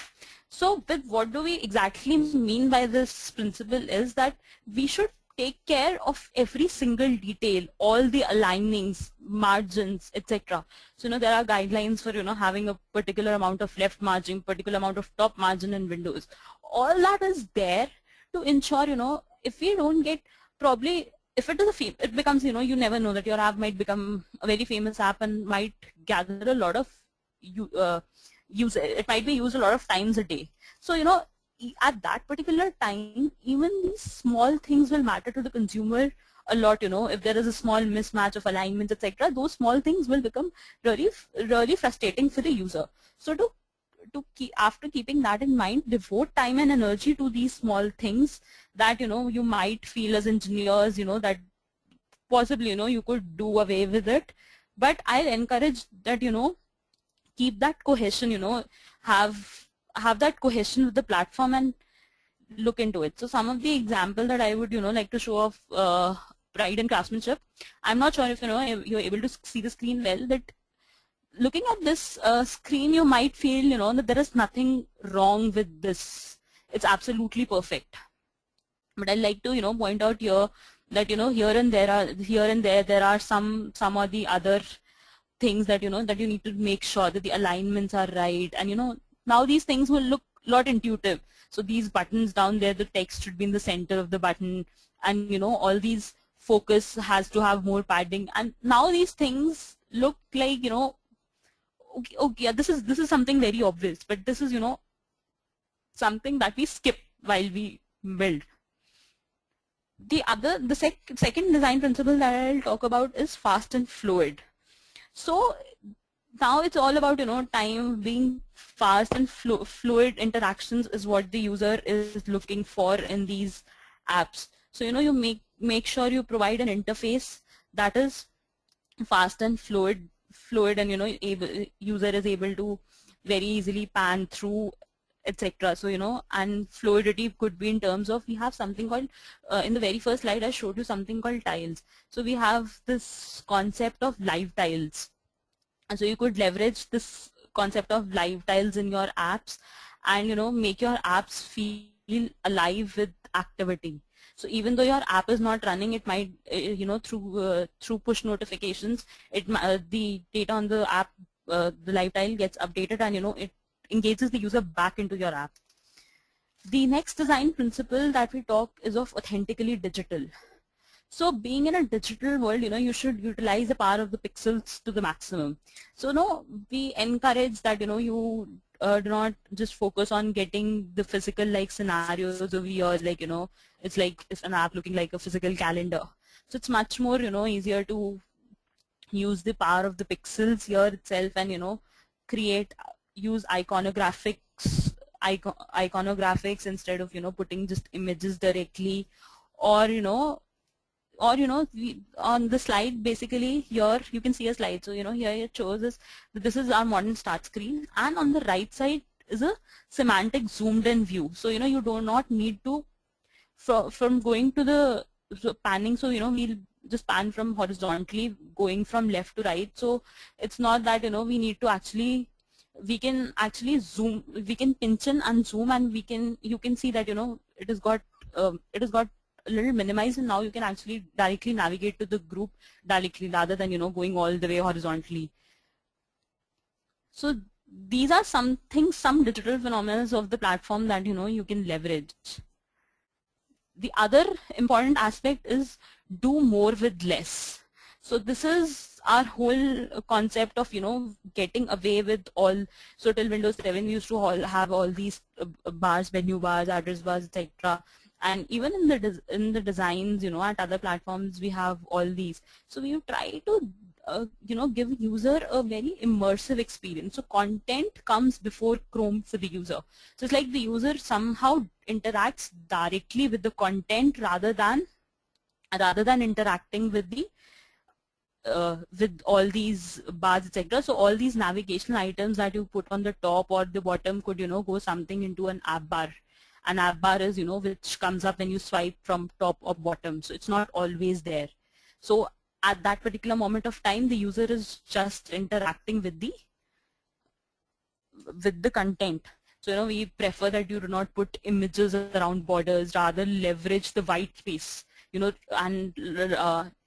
So with what do we exactly mean by this principle is that we should take care of every single detail, all the alignings, margins, etc. So, you know, there are guidelines for, you know, having a particular amount of left margin, particular amount of top margin in Windows. All that is there to ensure, you know, if we don't get, probably if it is it becomes, you know, you never know that your app might become a very famous app and might gather a lot of it might be used a lot of times a day. So, you know, at that particular time, even these small things will matter to the consumer a lot. You know, if there is a small mismatch of alignments, etc., those small things will become really frustrating for the user. So after keeping that in mind, devote time and energy to these small things that, you know, you might feel as engineers, you know, that possibly, you could do away with it, but I'll encourage that, keep that cohesion, have that cohesion with the platform and look into it. So some of the example that I would, like to show off pride and craftsmanship. I'm not sure if, you're able to see the screen well, that looking at this screen, you might feel, that there is nothing wrong with this. It's absolutely perfect. But I'd like to, point out here that, here and there are some or the other things that, that you need to make sure that the alignments are right. And, now these things will look a lot intuitive. So these buttons down there, the text should be in the center of the button, and, all these focus has to have more padding. And now these things look like, okay, yeah, this is something very obvious, but this is, something that we skip while we build. The second design principle that I'll talk about is fast and fluid. So now it's all about, time being fast, and fluid interactions is what the user is looking for in these apps. So, you make sure you provide an interface that is fast and fluid, and, user is able to very easily pan through, etc. So, and fluidity could be in terms of, we have something called, in the very first slide I showed you something called tiles. So we have this concept of live tiles. And so you could leverage this concept of live tiles in your apps and, make your apps feel alive with activity. So even though your app is not running, it might, through push notifications, the data on the app, the live tile gets updated, and, it engages the user back into your app. The next design principle that we talk is of authentically digital. So being in a digital world, you should utilize the power of the pixels to the maximum. So no, we encourage that, you do not just focus on getting the physical like scenarios over here, like, it's an app looking like a physical calendar. So it's much more, easier to use the power of the pixels here itself and, use iconographics instead of, putting just images directly, or, on the slide, basically here you can see a slide. So, here it shows us that this is our modern start screen, and on the right side is a semantic zoomed in view. So, you do not need to, from going to the panning, so, we'll just pan from horizontally going from left to right. So it's not that, we need to actually, we can actually zoom, we can pinch in and zoom, and you can see that, it has got a little minimized, and now you can actually directly navigate to the group directly rather than, going all the way horizontally. So these are some things, some digital phenomena of the platform that, you can leverage. The other important aspect is do more with less. So this is our whole concept of, getting away with all. So till Windows 7 we used to have all these bars, menu bars, address bars, etc. And even in the designs, at other platforms we have all these. So we try to give user a very immersive experience. So content comes before Chrome for the user. So it's like the user somehow interacts directly with the content rather than interacting with the with all these bars, etc. So all these navigational items that you put on the top or the bottom could, go something into an app bar. An app bar is, which comes up when you swipe from top or bottom. So it's not always there. So at that particular moment of time, the user is just interacting with the content. So, we prefer that you do not put images around borders, rather leverage the white space, and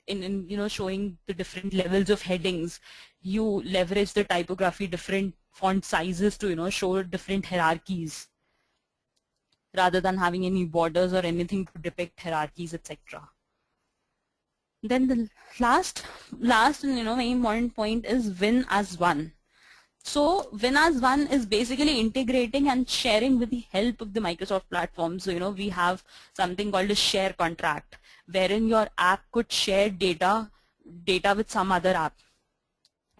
in showing the different levels of headings. You leverage the typography, different font sizes to, show different hierarchies, rather than having any borders or anything to depict hierarchies, etc. Then the last and very important point is win as one. So win as one is basically integrating and sharing with the help of the Microsoft platform. So we have something called a share contract, wherein your app could share data with some other app.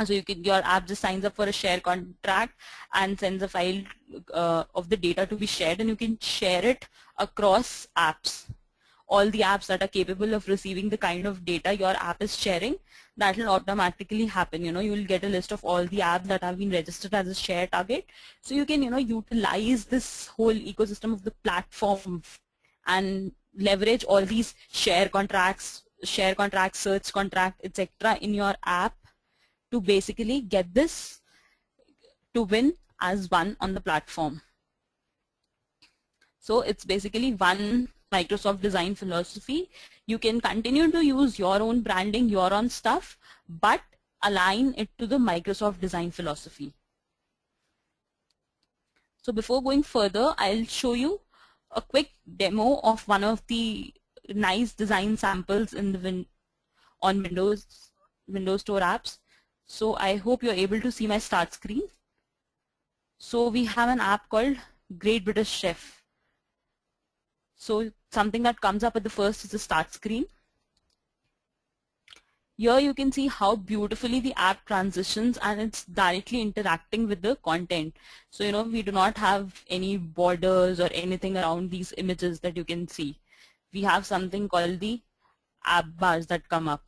So your app just signs up for a share contract and sends a file of the data to be shared, and you can share it across apps. all the apps that are capable of receiving the kind of data your app is sharing, that will automatically happen. You will get a list of all the apps that have been registered as a share target. So you can, utilize this whole ecosystem of the platform and leverage all these share contracts, search contract, etc. in your app to basically get this to win as one on the platform. So it's basically one Microsoft design philosophy. You can continue to use your own branding, your own stuff, but align it to the Microsoft design philosophy. So before going further, I'll show you a quick demo of one of the nice design samples in the on Windows Store apps. So I hope you're able to see my start screen. So we have an app called Great British Chef. So something that comes up at the first is the start screen. Here you can see how beautifully the app transitions and it's directly interacting with the content. So we do not have any borders or anything around these images that you can see. We have something called the app bars that come up.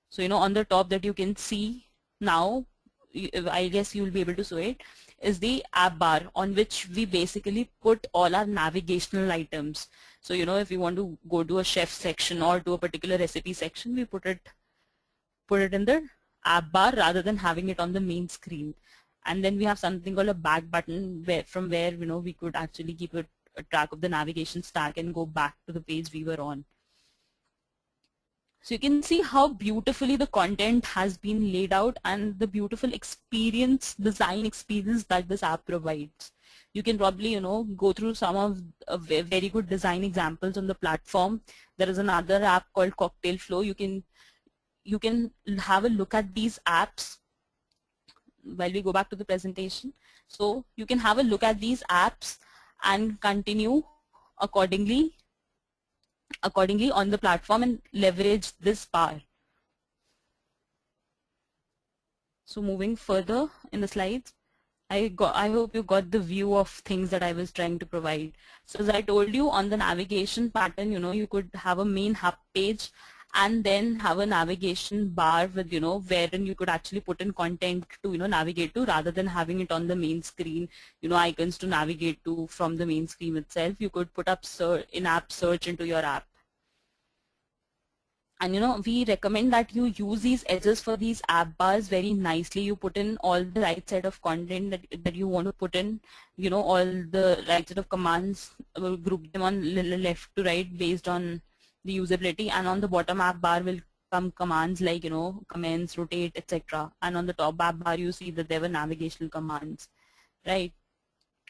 So on the top that you can see now, I guess you'll be able to show it, is the app bar on which we basically put all our navigational items. So if we want to go to a chef section or to a particular recipe section, we put it in the app bar rather than having it on the main screen. And then we have something called a back button from where we could actually keep a track of the navigation stack and go back to the page we were on. So you can see how beautifully the content has been laid out and the beautiful design experience that this app provides. You can probably, go through some of very good design examples on the platform. There is another app called Cocktail Flow. You can have a look at these apps while we go back to the presentation. So you can have a look at these apps and continue accordingly on the platform and leverage this bar. So moving further in the slides, I hope you got the view of things that I was trying to provide. So as I told you, on the navigation pattern, you could have a main hub page and then have a navigation bar with, wherein you could actually put in content to, navigate to, rather than having it on the main screen, icons to navigate to from the main screen itself. You could put up in-app search into your app. And we recommend that you use these edges for these app bars very nicely. You put in all the right set of content that you want to put in, all the right set of commands, group them on left to right based on the usability, and on the bottom app bar will come commands like, comments, rotate, etc. And on the top app bar you see that there were navigational commands, right?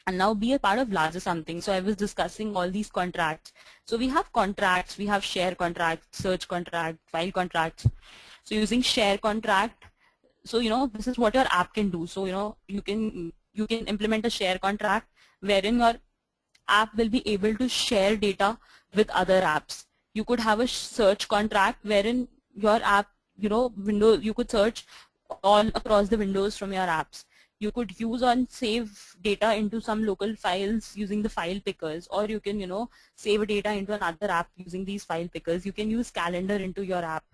And now be a part of larger something. So I was discussing all these contracts. So we have contracts, we have share contracts, search contract, file contracts. So using share contract, so this is what your app can do. So you can implement a share contract wherein your app will be able to share data with other apps. You could have a search contract wherein your app, you could search all across the windows from your apps. You could use and save data into some local files using the file pickers, or you can, save data into another app using these file pickers. You can use calendar into your app.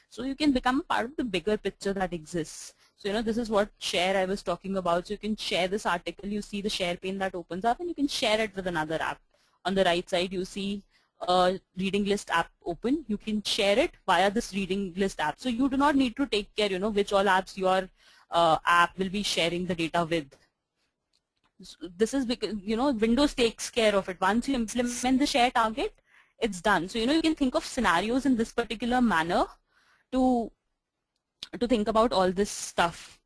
So you can become a part of the bigger picture that exists. So, this is what share I was talking about. So you can share this article, you see the share pane that opens up, and you can share it with another app. On the right side, you see a reading list app open. You can share it via this reading list app. So you do not need to take care, which all apps your app will be sharing the data with. This is because, Windows takes care of it. Once you implement the share target, it's done. So, you can think of scenarios in this particular manner to think about all this stuff.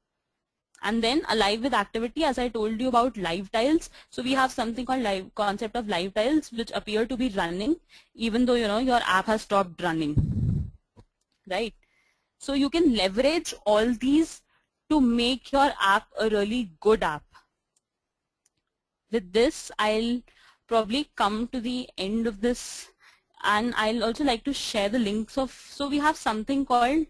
And then a live with activity, as I told you about live tiles. So we have something called concept of live tiles, which appear to be running even though, your app has stopped running, right? So you can leverage all these to make your app a really good app. With this, I'll probably come to the end of this, and I'll also like to share the links of, so we have something called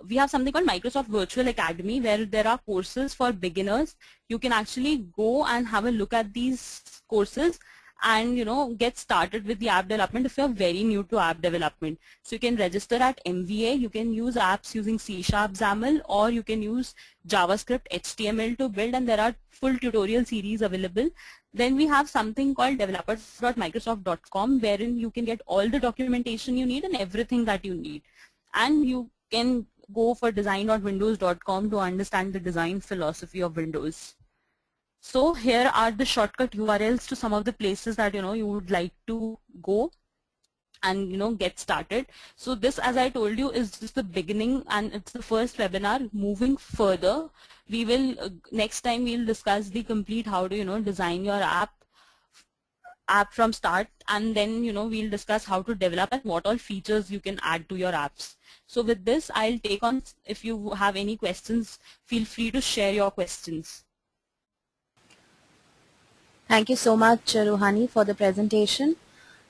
Microsoft Virtual Academy, where there are courses for beginners. You can actually go and have a look at these courses and get started with the app development if you're very new to app development. So you can register at MVA. You can use apps using C#, XAML, or you can use JavaScript, HTML to build, and there are full tutorial series available. Then we have something called developers.microsoft.com, wherein you can get all the documentation you need and everything that you need. And you can go for design.windows.com to understand the design philosophy of Windows. So here are the shortcut URLs to some of the places that you would like to go and get started. So this, as I told you, is just the beginning, and it's the first webinar. Moving further, we will next time we'll discuss the complete how to design your app from start, and then we'll discuss how to develop and what all features you can add to your apps. So with this, I'll take on, if you have any questions, feel free to share your questions. Thank you so much, Rohani, for the presentation.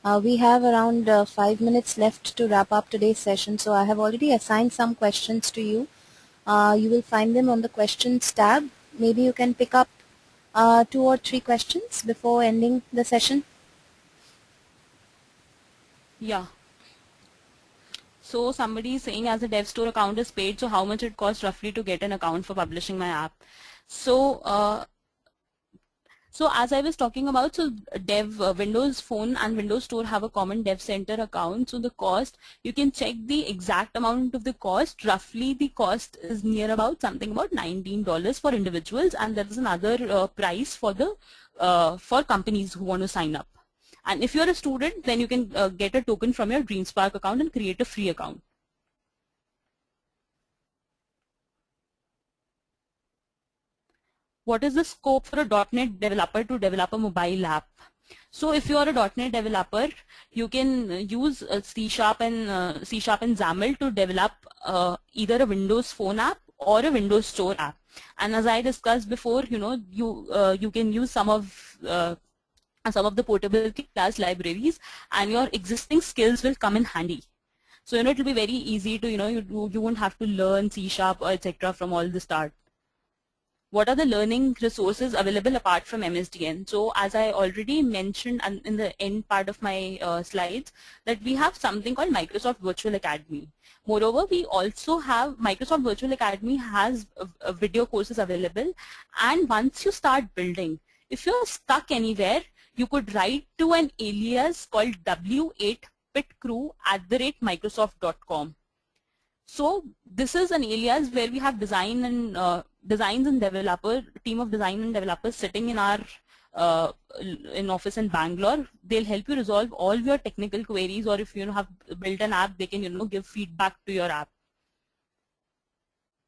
We have around 5 minutes left to wrap up today's session, so I have already assigned some questions to you. You will find them on the questions tab. Maybe you can pick up 2 or 3 questions before ending the session. Yeah. So somebody is saying, as a dev store account is paid, so how much it costs roughly to get an account for publishing my app? So as I was talking about, so Windows Phone and Windows Store have a common Dev Center account. So the cost, you can check the exact amount of the cost. Roughly the cost is near about something about $19 for individuals, and there is another price for the for companies who want to sign up. And if you're a student, then you can get a token from your DreamSpark account and create a free account. What is the scope for a .NET developer to develop a mobile app? So if you are a .NET developer, you can use C# and XAML to develop either a Windows Phone app or a Windows Store app. And as I discussed before, you can use some of the portability class libraries, and your existing skills will come in handy. So it will be very easy to you won't have to learn C# or etc. from all the start. What are the learning resources available apart from MSDN? So as I already mentioned in the end part of my slides, that we have something called Microsoft Virtual Academy. Moreover, we also have Microsoft Virtual Academy has video courses available, and once you start building, if you're stuck anywhere, you could write to an alias called w8pitcrew@microsoft.com. So this is an alias where we have design and team of design and developers sitting in our in office in Bangalore. They'll help you resolve all your technical queries, or if you have built an app, they can give feedback to your app.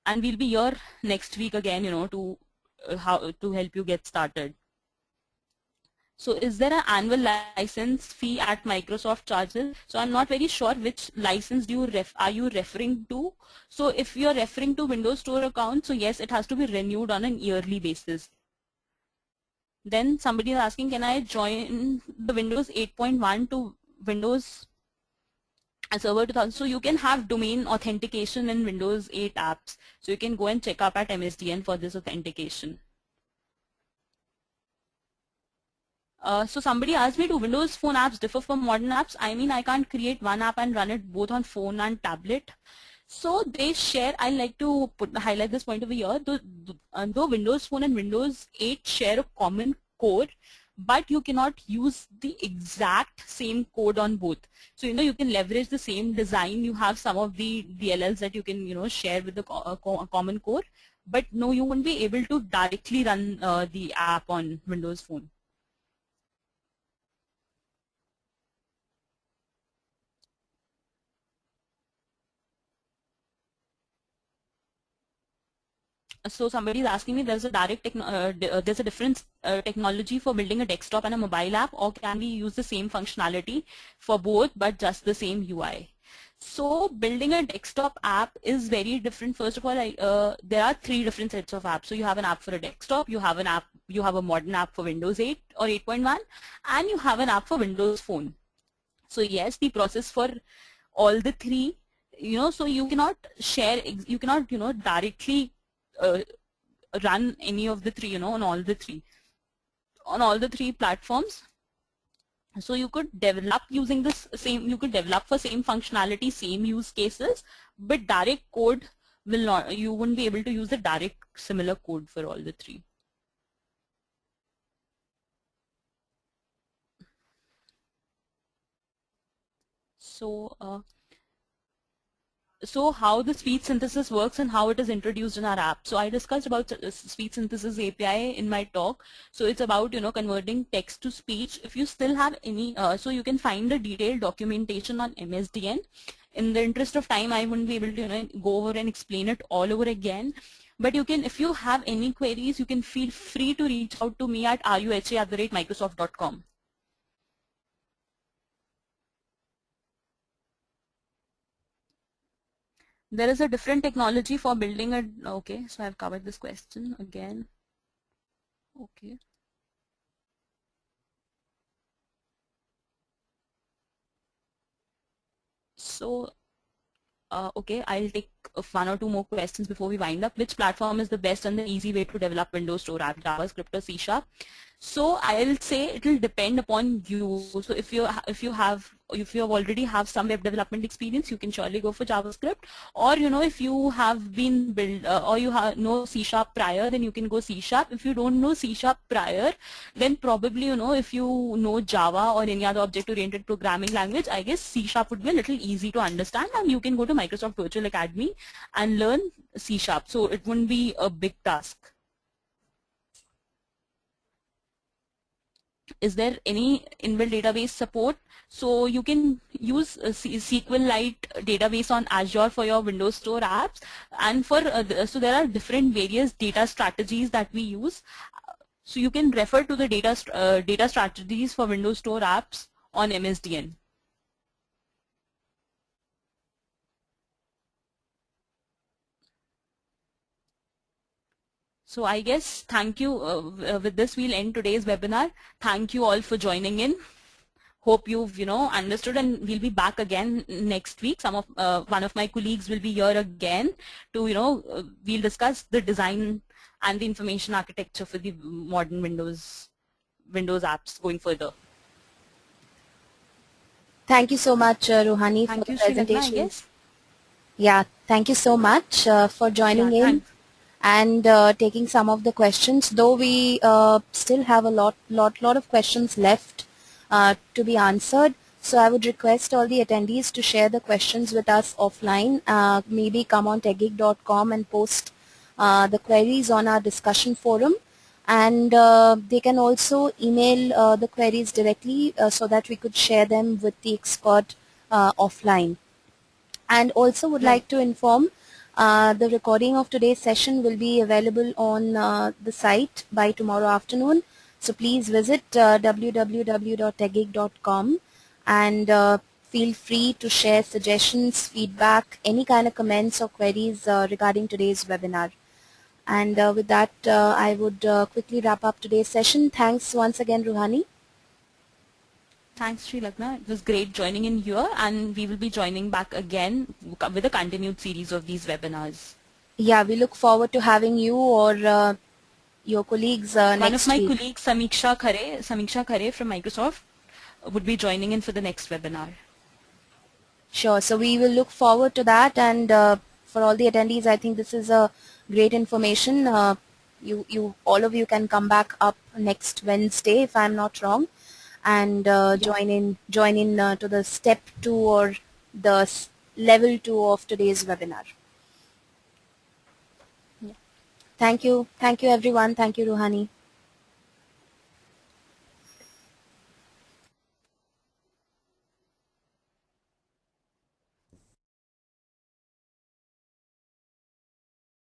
And we'll be here next week again, to help you get started. So is there an annual license fee at Microsoft charges? So I'm not very sure which license are you referring to. So if you're referring to Windows Store account, so yes, it has to be renewed on an yearly basis. Then somebody is asking, can I join the Windows 8.1 to Windows Server 2000? So you can have domain authentication in Windows 8 apps. So you can go and check up at MSDN for this authentication. So somebody asked me, do Windows Phone apps differ from modern apps? I mean, I can't create one app and run it both on phone and tablet. So they share, I like to highlight this point over here, though Windows Phone and Windows 8 share a common core, but you cannot use the exact same code on both. So you can leverage the same design. You have some of the DLLs that you can share with the common core, but no, you won't be able to directly run the app on Windows Phone. So somebody is asking me, there's a there's a different technology for building a desktop and a mobile app, or can we use the same functionality for both but just the same UI? So building a desktop app is very different. First of all, there are 3 different sets of apps. So you have an app for a desktop, you have a modern app for Windows 8 or 8.1, and you have an app for Windows Phone. So yes, the process for all the 3, so you cannot share, you cannot, directly run any of the 3, on all the 3 platforms. So you could develop using this same, you could develop for same functionality, same use cases, but direct code will not, you wouldn't be able to use the direct similar code for all the three. So, so how the speech synthesis works and how it is introduced in our app. So I discussed about speech synthesis API in my talk. So it's about, converting text to speech. If you still have any, so you can find the detailed documentation on MSDN. In the interest of time, I wouldn't be able to, go over and explain it all over again. But you can, if you have any queries, you can feel free to reach out to me at ruha@microsoft.com. There is a different technology for building a, okay, so I've covered this question again. Okay. So, okay, I'll take one or two more questions before we wind up. Which platform is the best and the easy way to develop Windows Store app, JavaScript or C#? So I'll say it will depend upon you. So if you already have some web development experience, you can surely go for JavaScript. Or if you have been built or you know C# prior, then you can go C#. If you don't know C# prior, then probably if you know Java or any other object-oriented programming language, I guess C# would be a little easy to understand, and you can go to Microsoft Virtual Academy and learn C#. So it wouldn't be a big task. Is there any inbuilt database support? So you can use SQLite database on Azure for your Windows Store apps, and for so there are different various data strategies that we use. So you can refer to the data strategies for Windows Store apps on MSDN. So I guess thank you. With this, we'll end today's webinar. Thank you all for joining in. Hope you've understood, and we'll be back again next week. One of my colleagues will be here again to we'll discuss the design and the information architecture for the modern Windows apps going further. Thank you so much, Ruhani, for the presentation. I guess. Yeah, thank you so much for joining in and taking some of the questions. Though we still have a lot of questions left to be answered. So I would request all the attendees to share the questions with us offline. Maybe come on techgeek.com and post the queries on our discussion forum. And they can also email the queries directly so that we could share them with the expert offline. And also would like to inform the recording of today's session will be available on the site by tomorrow afternoon. So please visit www.techgeek.com and feel free to share suggestions, feedback, any kind of comments or queries regarding today's webinar. And with that, I would quickly wrap up today's session. Thanks once again, Ruhani. Thanks, Sri Lagna. It was great joining in here, and we will be joining back again with a continued series of these webinars. Yeah, we look forward to having you or your colleagues next week. One of my colleagues, Samiksha Khare from Microsoft, would be joining in for the next webinar. Sure. So we will look forward to that, and for all the attendees, I think this is a great information. All of you can come back up next Wednesday, if I'm not wrong, and join in to the step 2 or the level 2 of today's webinar. Yeah. Thank you everyone. Thank you, Ruhani.